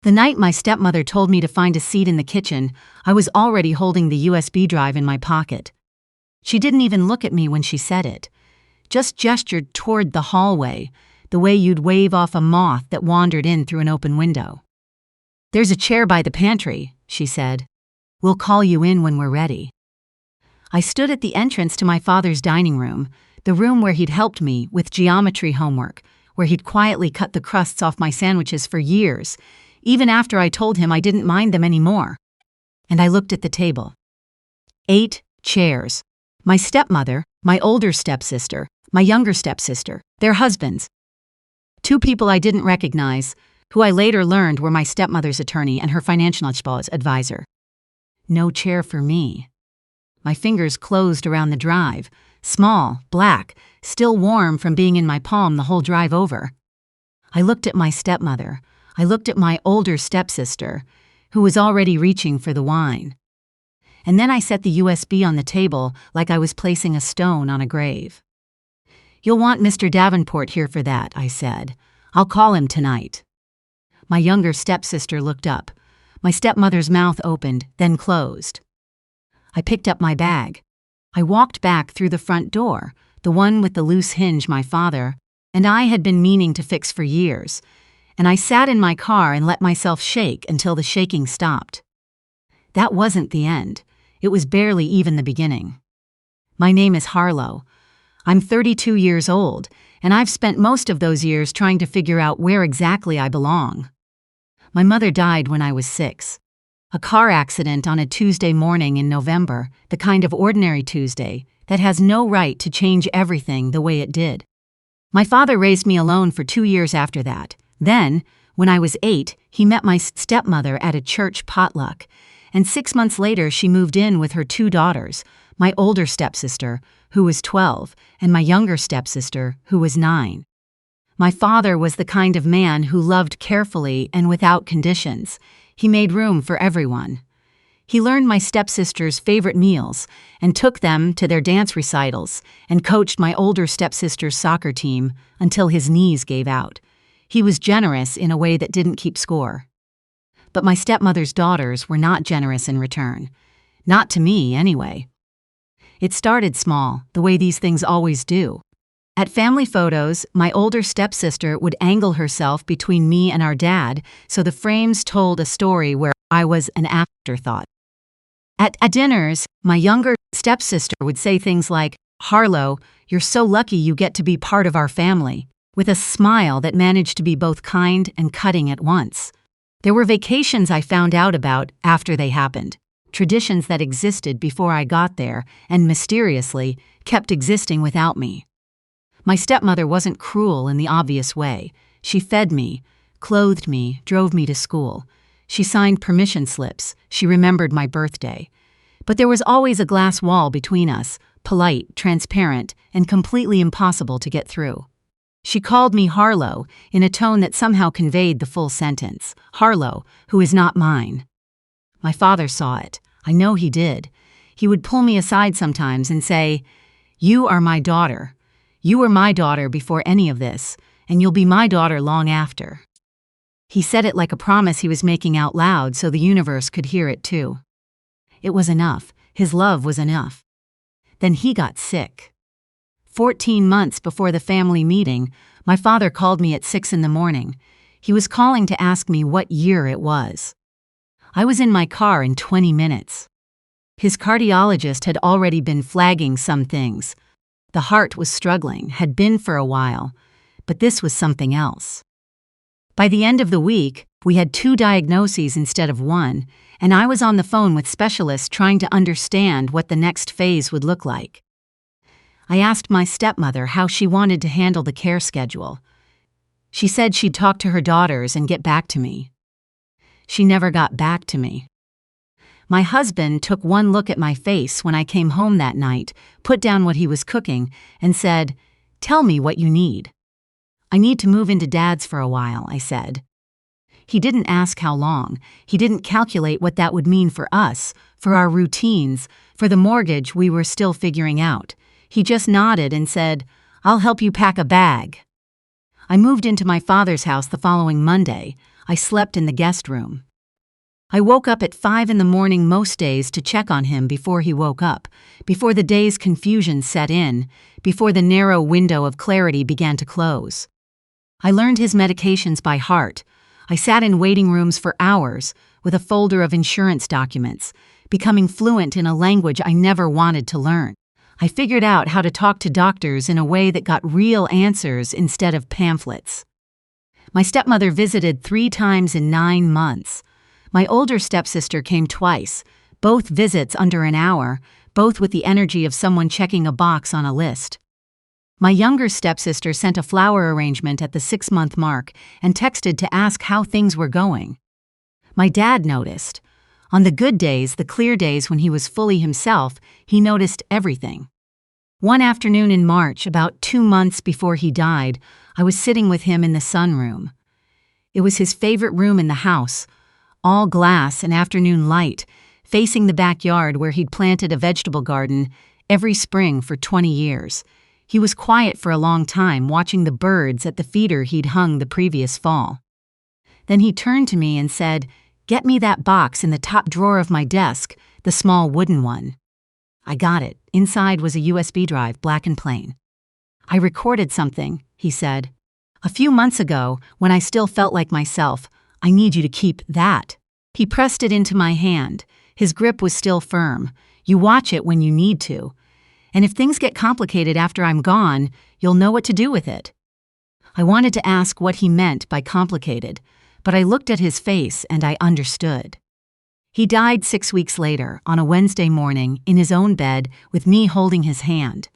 The night my stepmother told me to find a seat in the kitchen, I was already holding the USB drive in my pocket. She didn't even look at me when she said it, just gestured toward the hallway, the way you'd wave off a moth that wandered in through an open window. "There's a chair by the pantry," she said. "We'll call you in when we're ready." I stood at the entrance to my father's dining room, the room where he'd helped me with geometry homework, where he'd quietly cut the crusts off my sandwiches for years, even after I told him I didn't mind them anymore. And I looked at the table. 8 chairs. My stepmother, my older stepsister, my younger stepsister, their husbands. 2 people I didn't recognize, who I later learned were my stepmother's attorney and her financial advisor. No chair for me. My fingers closed around the drive, small, black, still warm from being in my palm the whole drive over. I looked at my stepmother. I looked at my older stepsister, who was already reaching for the wine. And then I set the USB on the table like I was placing a stone on a grave. "You'll want Mr. Davenport here for that," I said. "I'll call him tonight." My younger stepsister looked up. My stepmother's mouth opened, then closed. I picked up my bag. I walked back through the front door, the one with the loose hinge my father and I had been meaning to fix for years, and I sat in my car and let myself shake until the shaking stopped. That wasn't the end. It was barely even the beginning. My name is Harlow. I'm 32 years old, and I've spent most of those years trying to figure out where exactly I belong. My mother died when I was 6. A car accident on a Tuesday morning in November, the kind of ordinary Tuesday that has no right to change everything the way it did. My father raised me alone for 2 years after that. Then, when I was 8, he met my stepmother at a church potluck, and 6 months later she moved in with her 2 daughters, my older stepsister, who was 12, and my younger stepsister, who was 9. My father was the kind of man who loved carefully and without conditions. He made room for everyone. He learned my stepsister's favorite meals and took them to their dance recitals and coached my older stepsister's soccer team until his knees gave out. He was generous in a way that didn't keep score. But my stepmother's daughters were not generous in return. Not to me, anyway. It started small, the way these things always do. At family photos, my older stepsister would angle herself between me and our dad, so the frames told a story where I was an afterthought. At dinners, my younger stepsister would say things like, "Harlow, you're so lucky you get to be part of our family," with a smile that managed to be both kind and cutting at once. There were vacations I found out about after they happened, traditions that existed before I got there and mysteriously kept existing without me. My stepmother wasn't cruel in the obvious way. She fed me, clothed me, drove me to school. She signed permission slips. She remembered my birthday. But there was always a glass wall between us, polite, transparent, and completely impossible to get through. She called me Harlow in a tone that somehow conveyed the full sentence. Harlow, who is not mine. My father saw it. I know he did. He would pull me aside sometimes and say, "You are my daughter. You were my daughter before any of this, and you'll be my daughter long after." He said it like a promise he was making out loud so the universe could hear it too. It was enough. His love was enough. Then he got sick. 14 months before the family meeting, my father called me at 6 in the morning. He was calling to ask me what year it was. I was in my car in 20 minutes. His cardiologist had already been flagging some things. The heart was struggling, had been for a while, but this was something else. By the end of the week, we had 2 diagnoses instead of 1, and I was on the phone with specialists trying to understand what the next phase would look like. I asked my stepmother how she wanted to handle the care schedule. She said she'd talk to her daughters and get back to me. She never got back to me. My husband took one look at my face when I came home that night, put down what he was cooking, and said, "Tell me what you need." "I need to move into Dad's for a while," I said. He didn't ask how long. He didn't calculate what that would mean for us, for our routines, for the mortgage we were still figuring out. He just nodded and said, "I'll help you pack a bag." I moved into my father's house the following Monday. I slept in the guest room. I woke up at 5 in the morning most days to check on him before he woke up, before the day's confusion set in, before the narrow window of clarity began to close. I learned his medications by heart. I sat in waiting rooms for hours with a folder of insurance documents, becoming fluent in a language I never wanted to learn. I figured out how to talk to doctors in a way that got real answers instead of pamphlets. My stepmother visited 3 times in 9 months. My older stepsister came twice, both visits under an hour, both with the energy of someone checking a box on a list. My younger stepsister sent a flower arrangement at the 6-month mark and texted to ask how things were going. My dad noticed. On the good days, the clear days when he was fully himself, he noticed everything. One afternoon in March, about 2 months before he died, I was sitting with him in the sunroom. It was his favorite room in the house, all glass and afternoon light, facing the backyard where he'd planted a vegetable garden every spring for 20 years. He was quiet for a long time, watching the birds at the feeder he'd hung the previous fall. Then he turned to me and said, "Get me that box in the top drawer of my desk, the small wooden one." I got it. Inside was a USB drive, black and plain. "I recorded something," he said. "A few months ago, when I still felt like myself. I need you to keep that." He pressed it into my hand. His grip was still firm. "You watch it when you need to. And if things get complicated after I'm gone, you'll know what to do with it." I wanted to ask what he meant by complicated, but I looked at his face and I understood. He died 6 weeks later, on a Wednesday morning, in his own bed, with me holding his hand.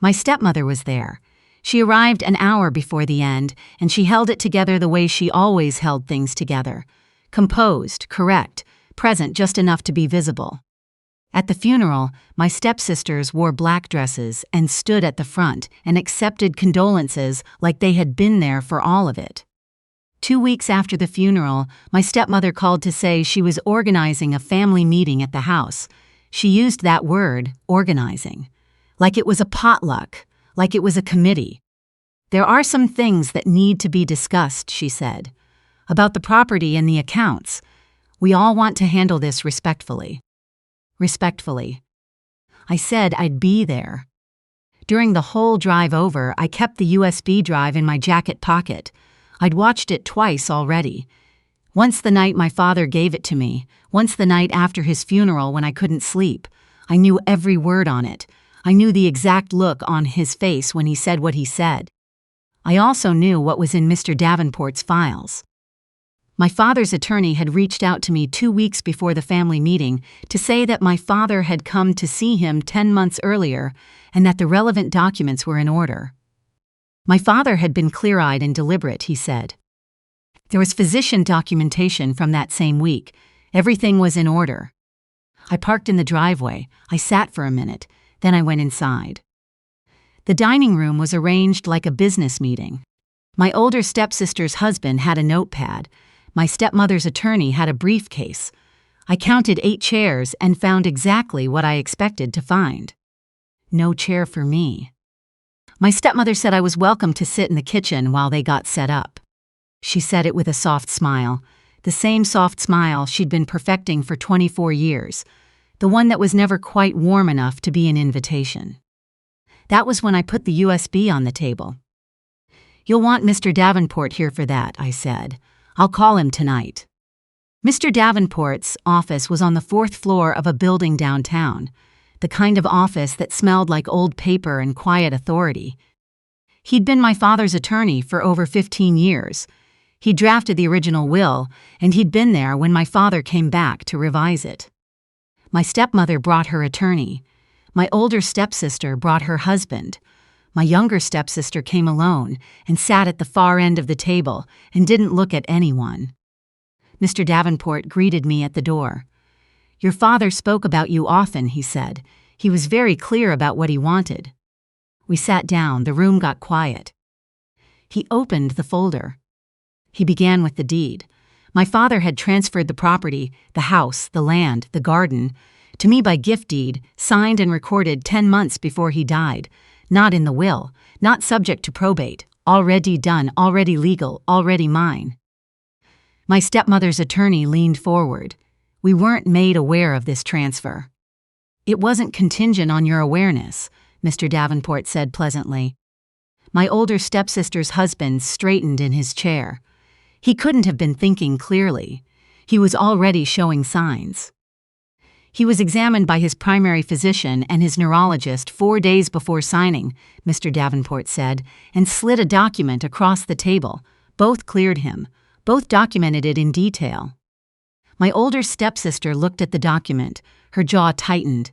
My stepmother was there. She arrived an hour before the end, and she held it together the way she always held things together. Composed, correct, present just enough to be visible. At the funeral, my stepsisters wore black dresses and stood at the front and accepted condolences like they had been there for all of it. 2 weeks after the funeral, my stepmother called to say she was organizing a family meeting at the house. She used that word, organizing, like it was a potluck, like it was a committee. "There are some things that need to be discussed," she said, "about the property and the accounts. We all want to handle this respectfully." Respectfully. I said I'd be there. During the whole drive over, I kept the USB drive in my jacket pocket. I'd watched it twice already. Once the night my father gave it to me, once the night after his funeral when I couldn't sleep. I knew every word on it. I knew the exact look on his face when he said what he said. I also knew what was in Mr. Davenport's files. My father's attorney had reached out to me 2 weeks before the family meeting to say that my father had come to see him 10 months earlier and that the relevant documents were in order. My father had been clear-eyed and deliberate, he said. There was physician documentation from that same week. Everything was in order. I parked in the driveway. I sat for a minute. Then I went inside. The dining room was arranged like a business meeting. My older stepsister's husband had a notepad. My stepmother's attorney had a briefcase. I counted 8 chairs and found exactly what I expected to find. No chair for me. My stepmother said I was welcome to sit in the kitchen while they got set up. She said it with a soft smile, the same soft smile she'd been perfecting for 24 years, the one that was never quite warm enough to be an invitation. That was when I put the USB on the table. "You'll want Mr. Davenport here for that," I said. "I'll call him tonight." Mr. Davenport's office was on the 4th floor of a building downtown, the kind of office that smelled like old paper and quiet authority. He'd been my father's attorney for over 15 years. He drafted the original will, and he'd been there when my father came back to revise it. My stepmother brought her attorney. My older stepsister brought her husband. My younger stepsister came alone and sat at the far end of the table and didn't look at anyone. Mr. Davenport greeted me at the door. "Your father spoke about you often," he said. "He was very clear about what he wanted." We sat down. The room got quiet. He opened the folder. He began with the deed. My father had transferred the property, the house, the land, the garden, to me by gift deed, signed and recorded 10 months before he died. Not in the will, not subject to probate, already done, already legal, already mine. My stepmother's attorney leaned forward. We weren't made aware of this transfer. It wasn't contingent on your awareness, Mr. Davenport said pleasantly. My older stepsister's husband straightened in his chair. He couldn't have been thinking clearly. He was already showing signs. He was examined by his primary physician and his neurologist 4 days before signing, Mr. Davenport said, and slid a document across the table. Both cleared him. Both documented it in detail. My older stepsister looked at the document. Her jaw tightened.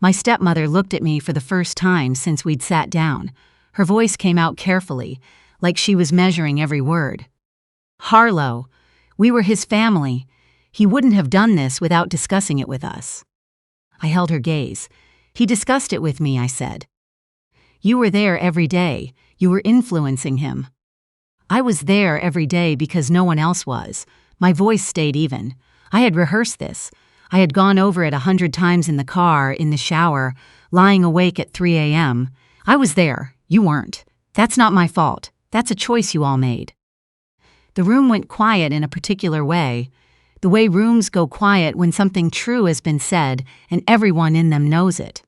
My stepmother looked at me for the first time since we'd sat down. Her voice came out carefully, like she was measuring every word. Harlow. We were his family. He wouldn't have done this without discussing it with us. I held her gaze. He discussed it with me, I said. You were there every day. You were influencing him. I was there every day because no one else was. My voice stayed even. I had rehearsed this. I had gone over it 100 times in the car, in the shower, lying awake at 3 a.m. I was there. You weren't. That's not my fault. That's a choice you all made. The room went quiet in a particular way. The way rooms go quiet when something true has been said and everyone in them knows it.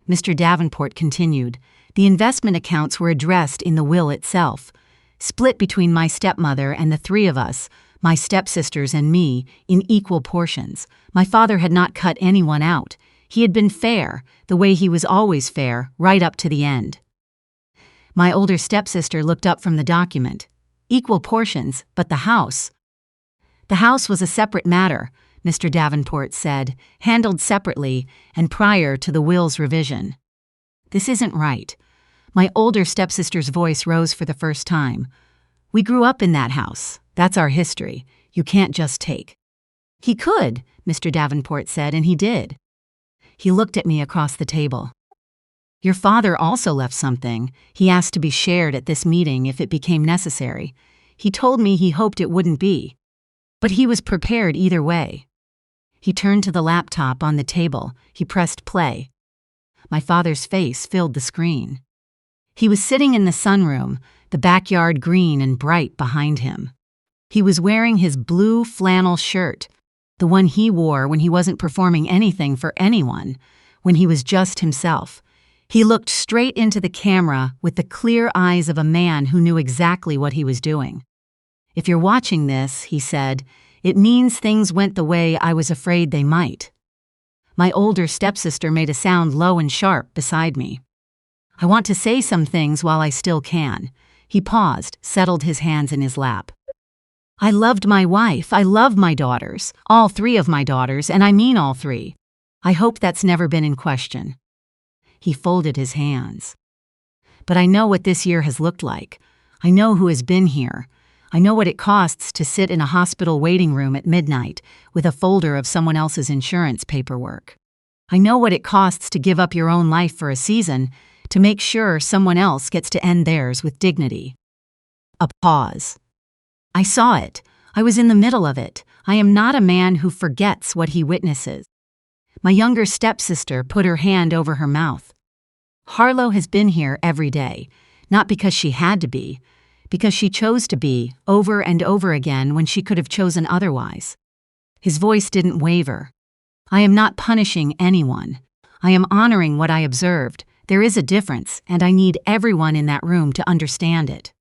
Mr. Davenport continued. The investment accounts were addressed in the will itself, split between my stepmother and the 3 of us, my stepsisters and me, in equal portions. My father had not cut anyone out. He had been fair, the way he was always fair, right up to the end. My older stepsister looked up from the document. Equal portions, but the house. The house was a separate matter, Mr. Davenport said, handled separately and prior to the will's revision. This isn't right. My older stepsister's voice rose for the first time. We grew up in that house. That's our history. You can't just take. He could, Mr. Davenport said, and he did. He looked at me across the table. Your father also left something. He asked to be shared at this meeting if it became necessary. He told me he hoped it wouldn't be. But he was prepared either way. He turned to the laptop on the table. He pressed play. My father's face filled the screen. He was sitting in the sunroom, the backyard green and bright behind him. He was wearing his blue flannel shirt, the one he wore when he wasn't performing anything for anyone, when he was just himself. He looked straight into the camera with the clear eyes of a man who knew exactly what he was doing. If you're watching this, he said, it means things went the way I was afraid they might. My older stepsister made a sound low and sharp beside me. I want to say some things while I still can. He paused, settled his hands in his lap. I loved my wife. I love my daughters, all 3 of my daughters, and I mean all 3. I hope that's never been in question. He folded his hands. But I know what this year has looked like. I know who has been here. I know what it costs to sit in a hospital waiting room at midnight with a folder of someone else's insurance paperwork. I know what it costs to give up your own life for a season to make sure someone else gets to end theirs with dignity. A pause. I saw it. I was in the middle of it. I am not a man who forgets what he witnesses. My younger stepsister put her hand over her mouth. Harlow has been here every day, not because she had to be, because she chose to be, over and over again when she could have chosen otherwise. His voice didn't waver. I am not punishing anyone. I am honoring what I observed. There is a difference, and I need everyone in that room to understand it.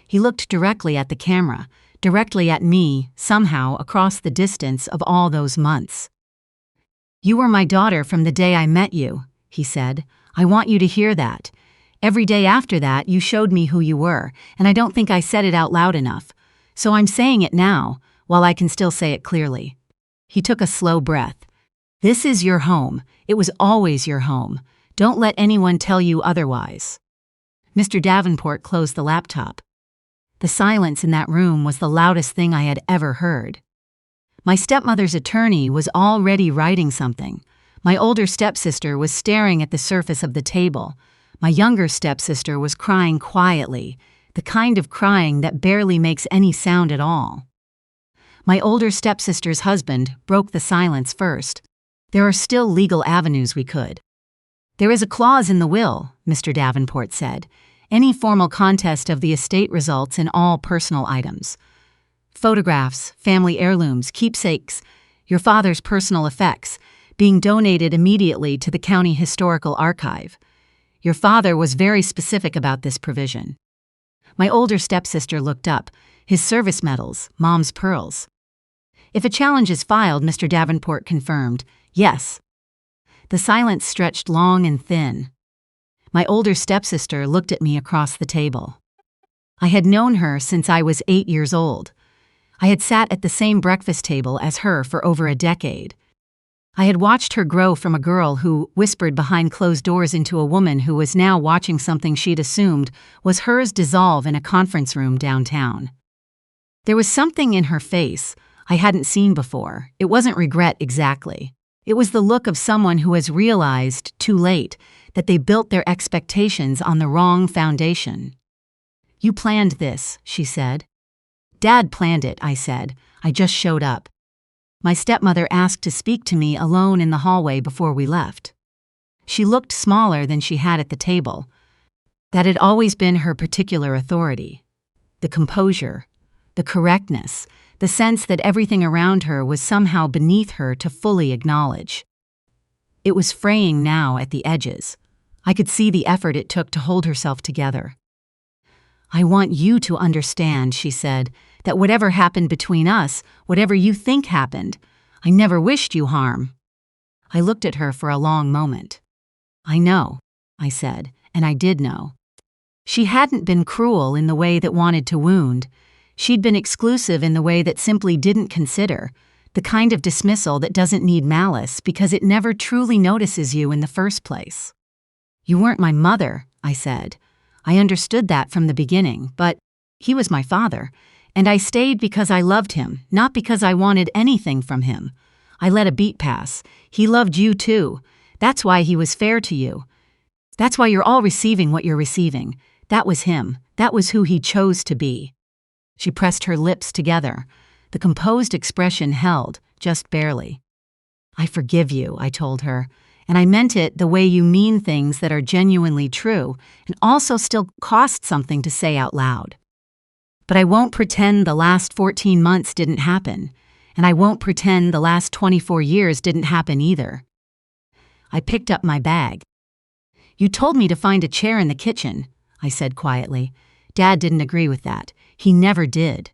He looked directly at the camera, directly at me, somehow across the distance of all those months. You were my daughter from the day I met you, he said. I want you to hear that. Every day after that, you showed me who you were, and I don't think I said it out loud enough. So I'm saying it now, while I can still say it clearly. He took a slow breath. This is your home. It was always your home. Don't let anyone tell you otherwise. Mr. Davenport closed the laptop. The silence in that room was the loudest thing I had ever heard. My stepmother's attorney was already writing something. My older stepsister was staring at the surface of the table. My younger stepsister was crying quietly, the kind of crying that barely makes any sound at all. My older stepsister's husband broke the silence first. There are still legal avenues we could. There is a clause in the will, Mr. Davenport said. Any formal contest of the estate results in all personal items. Photographs, family heirlooms, keepsakes, your father's personal effects, being donated immediately to the county historical archive. Your father was very specific about this provision. My older stepsister looked up. His service medals, Mom's pearls. If a challenge is filed, Mr. Davenport confirmed, yes. The silence stretched long and thin. My older stepsister looked at me across the table. I had known her since I was 8 years old. I had sat at the same breakfast table as her for over a decade. I had watched her grow from a girl who whispered behind closed doors into a woman who was now watching something she'd assumed was hers dissolve in a conference room downtown. There was something in her face I hadn't seen before. It wasn't regret exactly. It was the look of someone who has realized, too late, that they built their expectations on the wrong foundation. You planned this, she said. Dad planned it, I said. I just showed up. My stepmother asked to speak to me alone in the hallway before we left. She looked smaller than she had at the table. That had always been her particular authority. The composure, the correctness, the sense that everything around her was somehow beneath her to fully acknowledge. It was fraying now at the edges. I could see the effort it took to hold herself together. I want you to understand, she said, that whatever happened between us, whatever you think happened, I never wished you harm. I looked at her for a long moment. I know, I said, and I did know. She hadn't been cruel in the way that wanted to wound. She'd been exclusive in the way that simply didn't consider, the kind of dismissal that doesn't need malice because it never truly notices you in the first place. You weren't my mother, I said. I understood that from the beginning, but he was my father, and I stayed because I loved him, not because I wanted anything from him. I let a beat pass. He loved you too. That's why he was fair to you. That's why you're all receiving what you're receiving. That was him. That was who he chose to be. She pressed her lips together. The composed expression held, just barely. I forgive you, I told her, and I meant it the way you mean things that are genuinely true and also still cost something to say out loud. But I won't pretend the last 14 months didn't happen, and I won't pretend the last 24 years didn't happen either. I picked up my bag. You told me to find a chair in the kitchen, I said quietly. Dad didn't agree with that. He never did.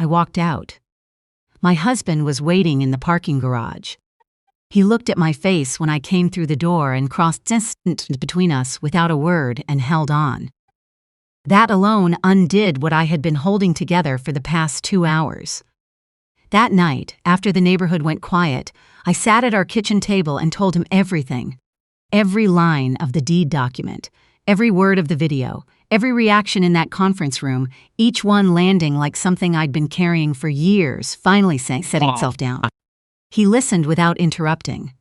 I walked out. My husband was waiting in the parking garage. He looked at my face when I came through the door and crossed distance between us without a word and held on. That alone undid what I had been holding together for the past 2 hours. That night, after the neighborhood went quiet, I sat at our kitchen table and told him everything. Every line of the deed document, every word of the video, every reaction in that conference room, each one landing like something I'd been carrying for years, finally setting itself down. He listened without interrupting.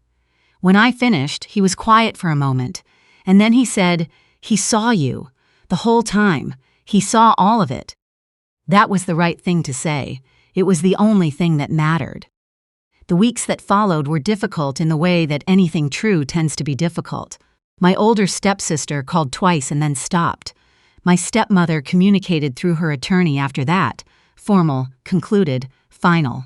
When I finished, he was quiet for a moment, and then he said, "He saw you. The whole time. He saw all of it." That was the right thing to say. It was the only thing that mattered. The weeks that followed were difficult in the way that anything true tends to be difficult. My older stepsister called twice and then stopped. My stepmother communicated through her attorney after that. Formal, concluded, final.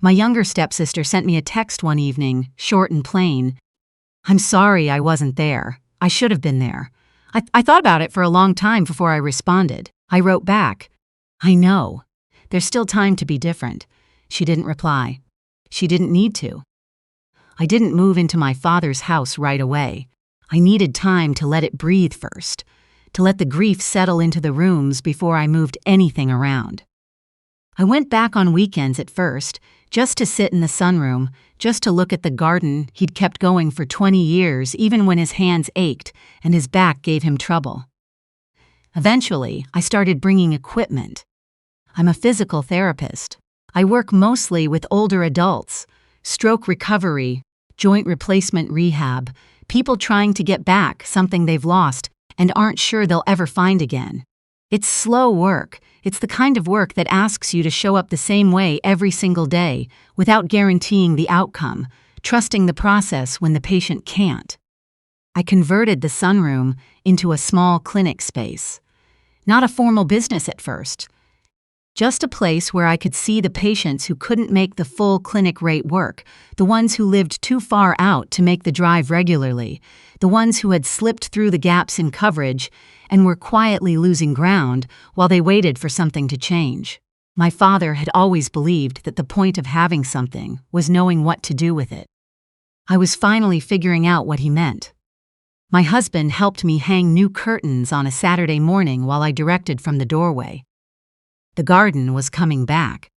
My younger stepsister sent me a text one evening, short and plain. "I'm sorry I wasn't there. I should have been there. I thought about it for a long time before I responded." I wrote back, "I know. There's still time to be different." She didn't reply. She didn't need to. I didn't move into my father's house right away. I needed time to let it breathe first, to let the grief settle into the rooms before I moved anything around. I went back on weekends at first, just to sit in the sunroom, just to look at the garden he'd kept going for 20 years even when his hands ached and his back gave him trouble. Eventually, I started bringing equipment. I'm a physical therapist. I work mostly with older adults, stroke recovery, joint replacement rehab, people trying to get back something they've lost and aren't sure they'll ever find again. It's slow work. It's the kind of work that asks you to show up the same way every single day without guaranteeing the outcome, trusting the process when the patient can't. I converted the sunroom into a small clinic space. Not a formal business at first. Just a place where I could see the patients who couldn't make the full clinic rate work, the ones who lived too far out to make the drive regularly, the ones who had slipped through the gaps in coverage and were quietly losing ground while they waited for something to change. My father had always believed that the point of having something was knowing what to do with it. I was finally figuring out what he meant. My husband helped me hang new curtains on a Saturday morning while I directed from the doorway. The garden was coming back.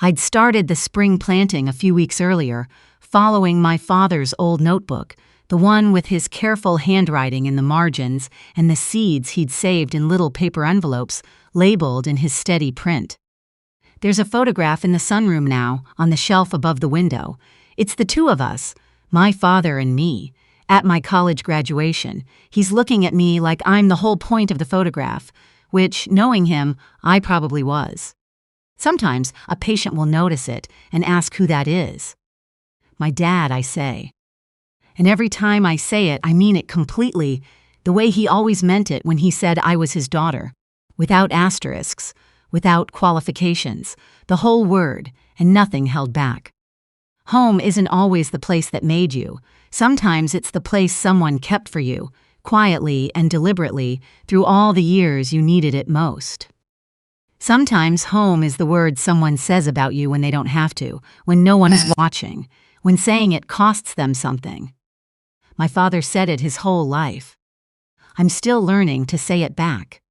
I'd started the spring planting a few weeks earlier, following my father's old notebook, the one with his careful handwriting in the margins and the seeds he'd saved in little paper envelopes labeled in his steady print. There's a photograph in the sunroom now, on the shelf above the window. It's the two of us, my father and me, at my college graduation. He's looking at me like I'm the whole point of the photograph, which, knowing him, I probably was. Sometimes a patient will notice it and ask who that is. My dad, I say. And every time I say it, I mean it completely, the way he always meant it when he said I was his daughter, without asterisks, without qualifications, the whole word, and nothing held back. Home isn't always the place that made you. Sometimes it's the place someone kept for you, quietly and deliberately, through all the years you needed it most. Sometimes home is the word someone says about you when they don't have to, when no one is watching, when saying it costs them something. My father said it his whole life. I'm still learning to say it back.